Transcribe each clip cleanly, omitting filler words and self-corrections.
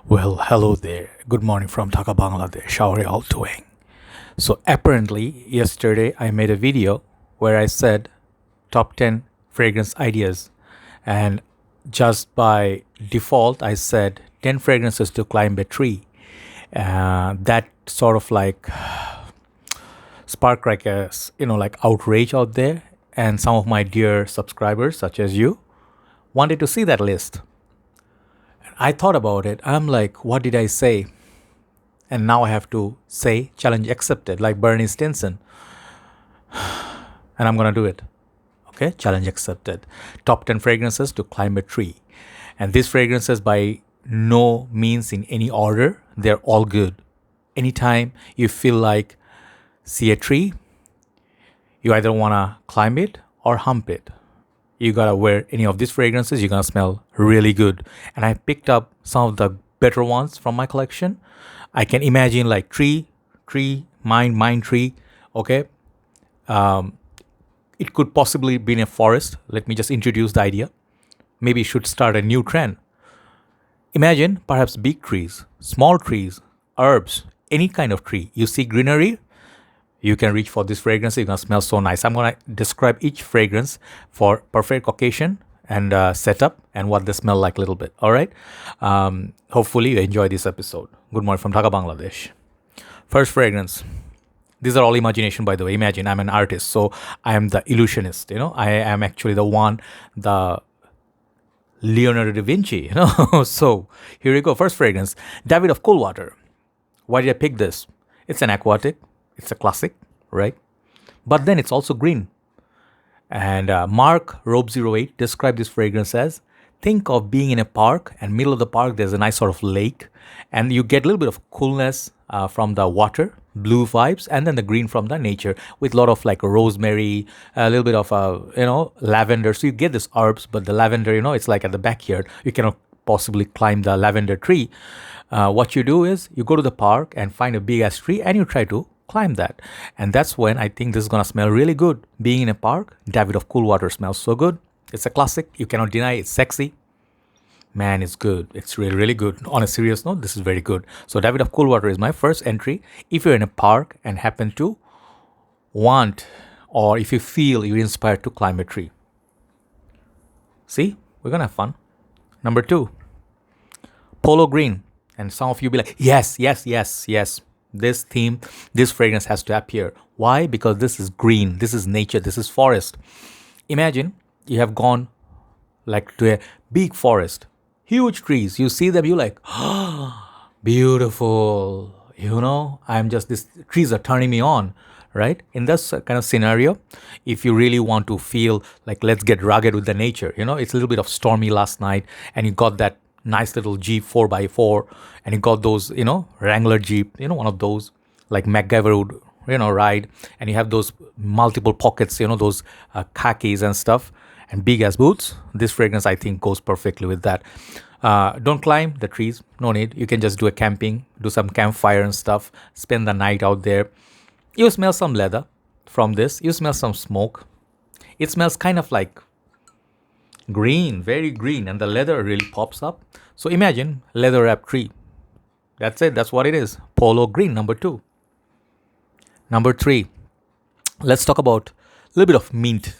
Well, hello there. Good morning from Dhaka, Bangladesh. How are you all doing? So, apparently, yesterday I made a video where I said top 10 fragrance ideas. And just by default, I said 10 fragrances to climb a tree. That sort of like sparked like like outrage out there. And some of my dear subscribers, such as you, wanted to see that list. I thought about it. I'm like, what did I say? And now I have to say challenge accepted, like Bernie Stinson. And I'm going to do it. Okay, challenge accepted. Top 10 fragrances to climb a tree. And these fragrances, by no means in any order, they're all good. Anytime you feel like see a tree, you either want to climb it or hump it. You gotta wear any of these fragrances, you're gonna smell really good. And I picked up some of the better ones from my collection. I can imagine like tree, mind tree. Okay. It could possibly be in a forest. Let me just introduce the idea. Maybe it should start a new trend. Imagine perhaps big trees, small trees, herbs, any kind of tree. You see greenery, you can reach for this fragrance. You're going to smell so nice. I'm going to describe each fragrance for perfect occasion and setup and what they smell like a little bit. All right. Hopefully you enjoy this episode. Good morning from Dhaka, Bangladesh. First fragrance. These are all imagination, by the way. Imagine I'm an artist. So I am the illusionist. I am actually the Leonardo da Vinci. So here we go. First fragrance. Davidoff Cool Water. Why did I pick this? It's an aquatic. It's a classic, right? But then it's also green. And Mark Robe08 described this fragrance as, think of being in a park, and middle of the park there's a nice sort of lake, and you get a little bit of coolness from the water, blue vibes, and then the green from the nature with a lot of like rosemary, a little bit of lavender. So you get this herbs, but the lavender, it's like at the backyard. You cannot possibly climb the lavender tree. What you do is you go to the park and find a big ass tree and you try to climb that. And that's when I think this is going to smell really good. Being in a park, Davidoff Cool Water smells so good. It's a classic. You cannot deny it. It's sexy. Man, it's good. It's really, really good. On a serious note, this is very good. So Davidoff Cool Water is my first entry. If you're in a park and happen to want, or if you feel you're inspired to climb a tree. See, we're going to have fun. Number 2, Polo Green. And some of you be like, yes. This theme, this fragrance has to appear. Why? Because this is green, this is nature, this is forest. Imagine you have gone like to a big forest, huge trees. You see them, you like, beautiful. These trees are turning me on, right? In this kind of scenario, if you really want to feel like let's get rugged with the nature, it's a little bit of stormy last night, and you got that nice little Jeep 4x4, and you got those, Wrangler Jeep, one of those like MacGyver would, ride, and you have those multiple pockets, those khakis and stuff, and big ass boots. This fragrance, I think, goes perfectly with that. Don't climb the trees, no need. You can just do a camping, do some campfire and stuff, spend the night out there. You smell some leather from this. You smell some smoke. It smells kind of like green, very green, and the leather really pops up. So imagine leather wrap tree. That's it. That's what it is. Polo Green, number 2. Number 3, let's talk about a little bit of mint.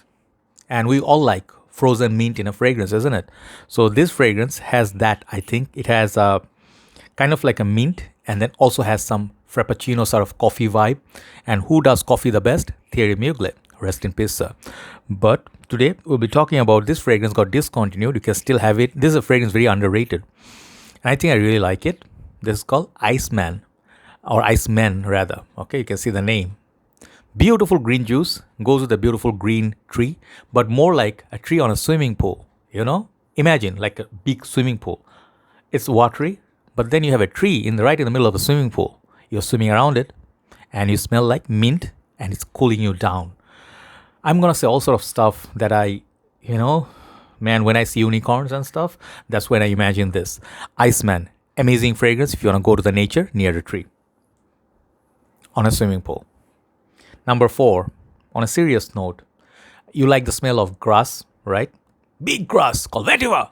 And we all like frozen mint in a fragrance, isn't it? So this fragrance has that, I think. It has a kind of like a mint, and then also has some frappuccino sort of coffee vibe. And who does coffee the best? Thierry Mugler. Rest in peace, sir. But today we'll be talking about this fragrance got discontinued. You can still have it. This is a fragrance very underrated. And I think I really like it. This is called Iceman, or Iceman rather. Okay, you can see the name. Beautiful green juice goes with a beautiful green tree, but more like a tree on a swimming pool. Imagine like a big swimming pool. It's watery, but then you have a tree right in the middle of the swimming pool. You're swimming around it, and you smell like mint, and it's cooling you down. I'm going to say all sort of stuff that when I see unicorns and stuff, that's when I imagine this. Iceman, amazing fragrance if you want to go to the nature near the tree. On a swimming pool. Number 4, on a serious note, you like the smell of grass, right? Big grass called vetiver.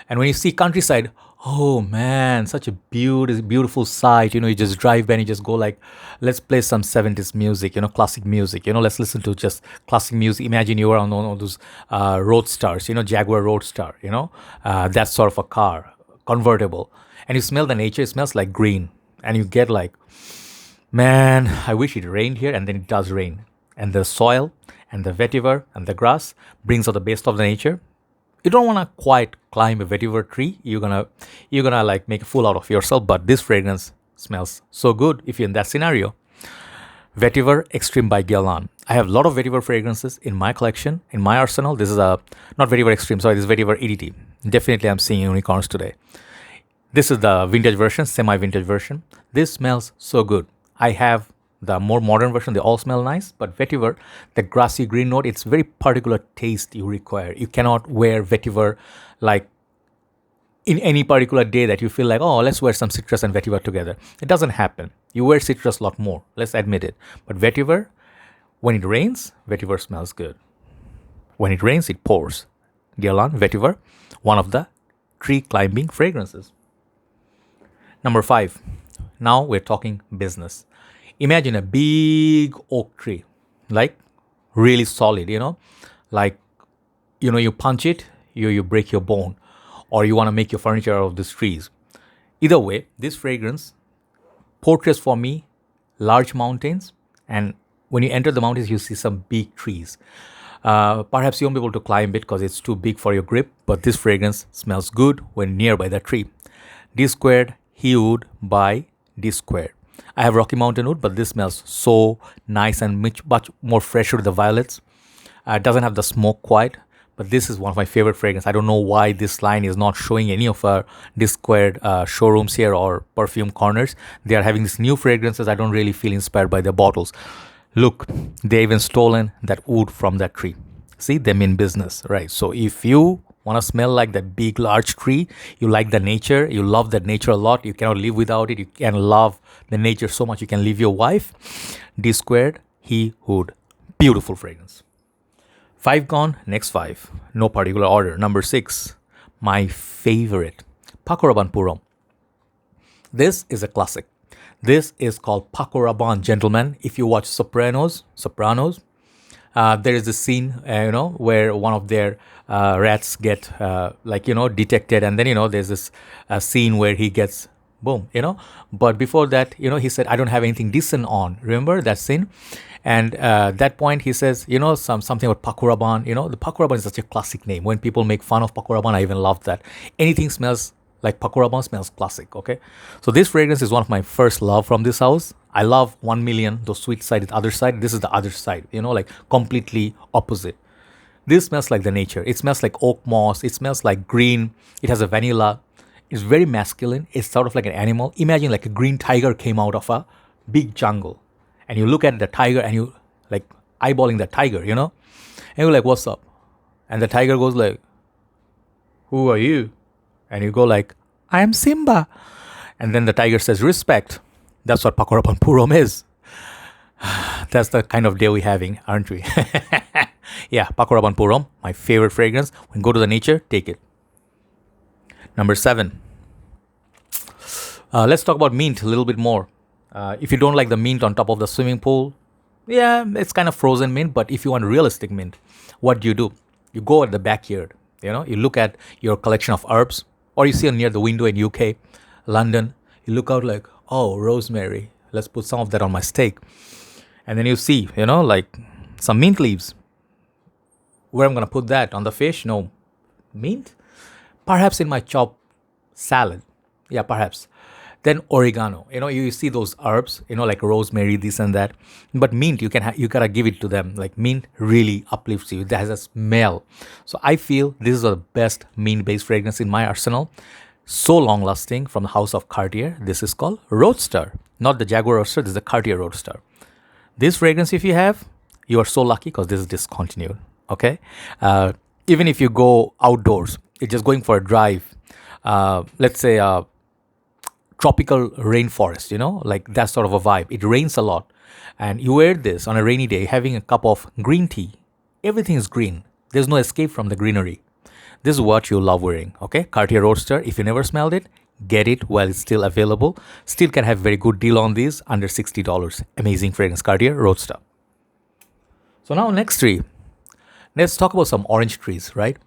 And when you see countryside, Oh man, such a beautiful sight. You just drive by and you just go like, let's play some 70s music, classic music. Let's listen to just classic music. Imagine you are on one of those roadsters, Jaguar Roadster, that sort of a car, convertible. And you smell the nature, it smells like green. And you get like, man, I wish it rained here, and then it does rain. And the soil and the vetiver and the grass brings out the best of the nature. You don't want to quite climb a vetiver tree. You're gonna like make a fool out of yourself. But this fragrance smells so good if you're in that scenario. Vetiver Extreme by Guerlain. I have a lot of vetiver fragrances in my collection, in my arsenal. This is a not vetiver Extreme, sorry, this is vetiver EDT. Definitely, I'm seeing unicorns today. This is the vintage version, semi-vintage version. This smells so good. I have the more modern version. They all smell nice, but vetiver, the grassy green note, it's very particular taste you require. You cannot wear vetiver like in any particular day that you feel like, oh, let's wear some citrus and vetiver together. It doesn't happen. You wear citrus a lot more. Let's admit it. But vetiver, when it rains, vetiver smells good. When it rains, it pours. Guerlain Vetiver, one of the tree climbing fragrances. Number 5. Now we're talking business. Imagine a big oak tree, like really solid, like, you punch it, you break your bone, or you want to make your furniture out of these trees. Either way, this fragrance portrays for me large mountains, and when you enter the mountains, you see some big trees. Perhaps you won't be able to climb it because it's too big for your grip, but this fragrance smells good when nearby the tree. Dsquared HeWood by Dsquare. I have Rocky Mountain Wood, but this smells so nice and much more fresher with the violets. It doesn't have the smoke quite, but this is one of my favorite fragrances. I don't know why this line is not showing any of our Dsquared showrooms here or perfume corners. They are having these new fragrances. I don't really feel inspired by their bottles. Look, they even stolen that wood from that tree. See, they mean business, right? So if you want to smell like that big, large tree, you like the nature, you love that nature a lot, you cannot live without it, you can love the nature so much, you can leave your wife, Dsquared HeWood. Beautiful fragrance. 5 gone, next 5. No particular order. Number 6, my favorite, Paco Rabanne Pour Homme. This is a classic. This is called Paco Rabanne, gentlemen. If you watch Sopranos, there is a scene, where one of their rats get, detected. And then, there's this scene where he gets, boom, But before that, he said, I don't have anything decent on. Remember that scene? And that point, he says, something about Paco Rabanne. The Paco Rabanne is such a classic name. When people make fun of Paco Rabanne, I even love that. Anything smells like Paco Rabanne smells classic, okay? So this fragrance is one of my first love from this house. I love 1 million, the sweet side, the other side. This is the other side, like completely opposite. This smells like the nature. It smells like oak moss. It smells like green. It has a vanilla. It's very masculine. It's sort of like an animal. Imagine like a green tiger came out of a big jungle. And you look at the tiger and you like eyeballing the tiger, And you're like, what's up? And the tiger goes like, who are you? And you go like, I am Simba. And then the tiger says, respect. That's what Paco Rabanne Pour Homme is. That's the kind of day we're having, aren't we? Yeah, Paco Rabanne Pour Homme, my favorite fragrance. When you go to the nature, take it. Number 7. Let's talk about mint a little bit more. If you don't like the mint on top of the swimming pool, yeah, it's kind of frozen mint. But if you want realistic mint, what do? You go at the backyard. You look at your collection of herbs, or you see it near the window in UK, London. You look out like, oh, rosemary. Let's put some of that on my steak. And then you see, like some mint leaves. Where I'm going to put that? On the fish? No. Mint? Perhaps in my chopped salad. Yeah, perhaps. Then oregano. You see those herbs, like rosemary, this and that. But mint, you gotta give it to them. Like mint really uplifts you. It has a smell. So I feel this is the best mint-based fragrance in my arsenal. So long-lasting from the house of Cartier. This is called Roadster. Not the Jaguar Roadster, this is the Cartier Roadster. This fragrance, if you have, you are so lucky because this is discontinued. Okay? Even if you go outdoors, it's just going for a drive. Let's say tropical rainforest, like that sort of a vibe. It rains a lot. And you wear this on a rainy day, having a cup of green tea. Everything is green. There's no escape from the greenery. This is what you love wearing, okay? Cartier Roadster, if you never smelled it, get it while it's still available. Still can have very good deal on these, under $60. Amazing fragrance, Cartier Roadster. So now next tree. Let's talk about some orange trees, right?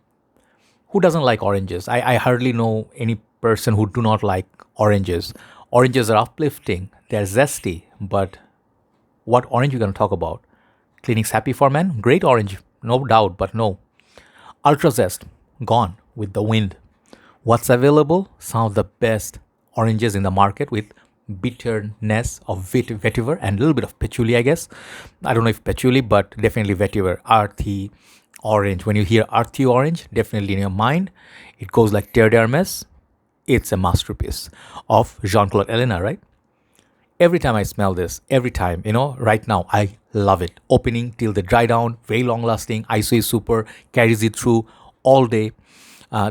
Who doesn't like oranges? I hardly know any person who do not like oranges. Oranges are uplifting, they're zesty, but what orange you going to talk about? Clinic's Happy for Men? Great orange, no doubt, but no. Ultra Zest, gone with the wind. What's available? Some of the best oranges in the market with bitterness of vetiver and a little bit of patchouli, I guess. I don't know if patchouli, but definitely vetiver, earthy orange. When you hear earthy orange, definitely in your mind, it goes like Terre. It's a masterpiece of Jean-Claude Ellena, right? Every time I smell this, every time, right now, I love it. Opening till the dry down, very long lasting, Issey super, carries it through all day.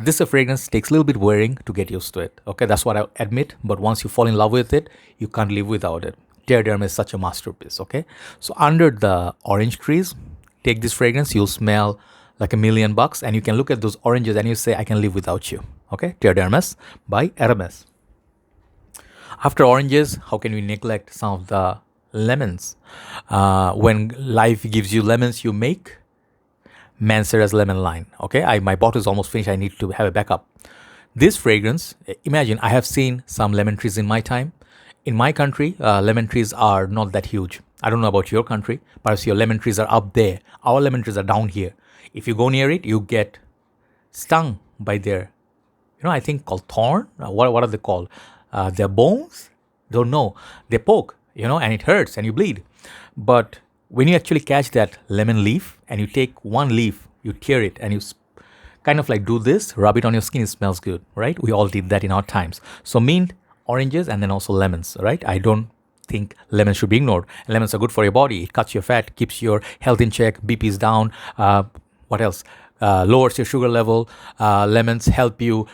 This fragrance takes a little bit wearing to get used to it. Okay, that's what I admit. But once you fall in love with it, you can't live without it. Terre is such a masterpiece. Okay, so under the orange trees, take this fragrance. You'll smell like $1,000,000, and you can look at those oranges and you say, "I can live without you." Okay, Terre by Hermes. After oranges, how can we neglect some of the lemons? When life gives you lemons, you make Mancera's lemon line. Okay, my bottle is almost finished. I need to have a backup. This fragrance, imagine I have seen some lemon trees in my time. In my country, lemon trees are not that huge. I don't know about your country, perhaps your lemon trees are up there. Our lemon trees are down here. If you go near it, you get stung by their, I think called thorn. What are they called? Their bones? Don't know. They poke, and it hurts and you bleed. But when you actually catch that lemon leaf and you take one leaf, you tear it and you kind of like do this, rub it on your skin, it smells good, right? We all did that in our times. So mint, oranges, and then also lemons, right? I don't think lemons should be ignored. Lemons are good for your body. It cuts your fat, keeps your health in check, BP is down. What else? Lowers your sugar level. Lemons help you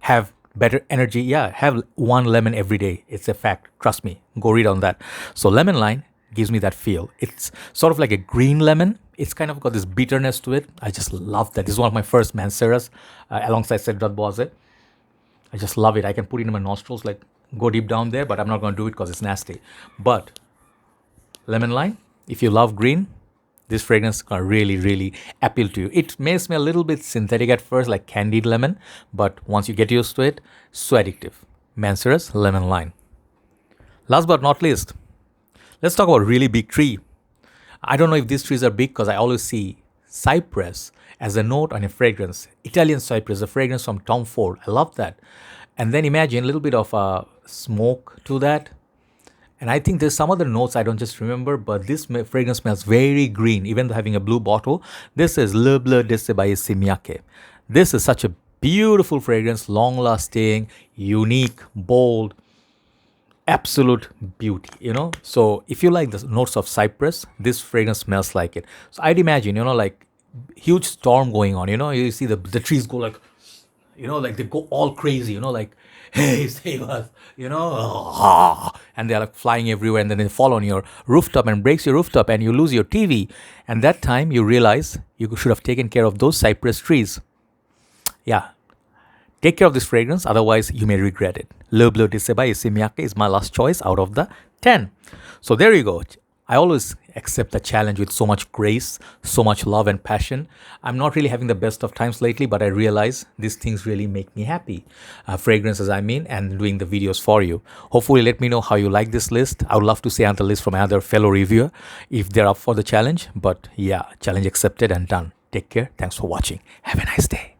have better energy. Yeah, have one lemon every day. It's a fact. Trust me. Go read on that. So lemon line gives me that feel. It's sort of like a green lemon. It's kind of got this bitterness to it. I just love that. This is one of my first Manceras alongside Cedrat Boise. I just love it. I can put it in my nostrils, like go deep down there, but I'm not going to do it because it's nasty. But lemon line, if you love green, this fragrance can really, really appeal to you. It may smell a little bit synthetic at first, like candied lemon, but once you get used to it, so addictive. Mancera's lemon line. Last but not least, let's talk about really big tree. I don't know if these trees are big because I always see Cypress as a note on a fragrance. Italian Cypress, a fragrance from Tom Ford. I love that. And then imagine a little bit of smoke to that. And I think there's some other notes I don't just remember, but this fragrance smells very green, even though having a blue bottle. This is Le Bleue Dissey by Miyake. This is such a beautiful fragrance, long-lasting, unique, bold, absolute beauty, So if you like the notes of Cypress, this fragrance smells like it. So I'd imagine, like huge storm going on, you see the trees go like, like they go all crazy, like, hey, save us, and they're like flying everywhere, and then they fall on your rooftop and breaks your rooftop and you lose your TV. And that time you realize you should have taken care of those cypress trees. Yeah. Take care of this fragrance, otherwise you may regret it. Le Bleue Dissey by Miyake is my last choice out of the 10. So there you go. I always accept the challenge with so much grace, so much love and passion. I'm not really having the best of times lately, but I realize these things really make me happy. Fragrances, and doing the videos for you. Hopefully, let me know how you like this list. I would love to see another list from another fellow reviewer if they're up for the challenge. But yeah, challenge accepted and done. Take care. Thanks for watching. Have a nice day.